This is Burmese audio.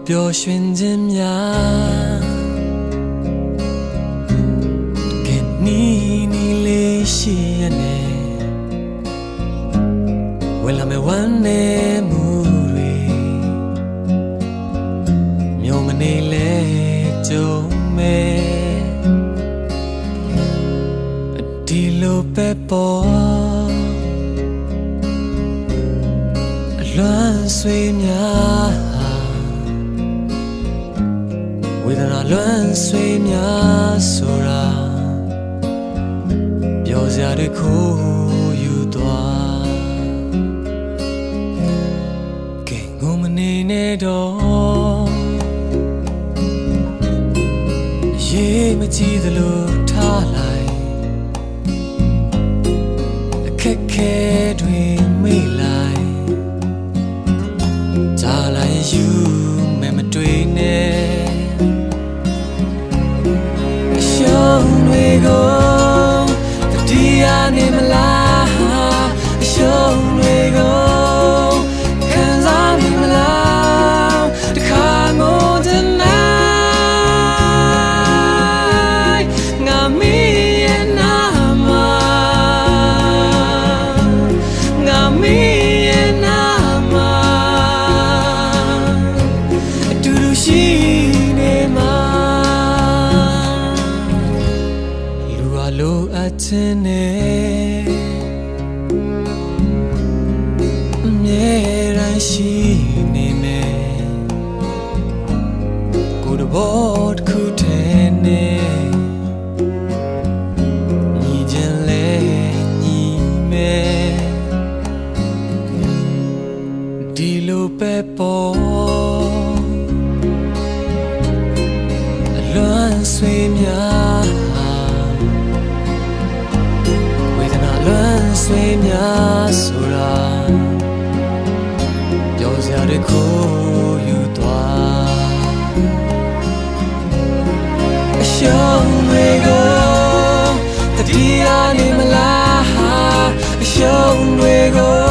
ပျော်ရွှင်ခြင်းများကဲနီးနီးလေးရှိရနေဝင်လာမဲ့ဝမ်းနေမှုတွေမျိုးမနေလဲကြုံမဲ့ဒီလိုပဲပေါ်အလွမ်းဆွေးများဝေဒနာလွမ်းဆွေးများဆိုတာပြောစရာတွေကိုယူသွားကဲငုံမနေနဲ့တော့ရေးမကြည့်သလိုထားလိုက်အခက်ခဲတွေမေ့လိုက်ကြားလိုက်ယူမဲ့မတွေ့နဲ့ရှုံးတွေကိုတတိယနေမလားရှုံးတွေကိုခံစားနေမလားတခါငိုတဲ့ လိုအပ်ခြင်းနဲ့အမြဲတမ်းရှိနေမယ်ကိုယ်တဘောတစ်ခုတည်းနဲ့ညီခြင်းလဲညီမယ်ဒီလိုပဲပေါ်အလွမ်းဆွေးများဆွေးများဆိုတာပြောစရာတွေကိုယူသွားအရှုံးတွေကိုတတိယနေမလားအရှုံးတွေကို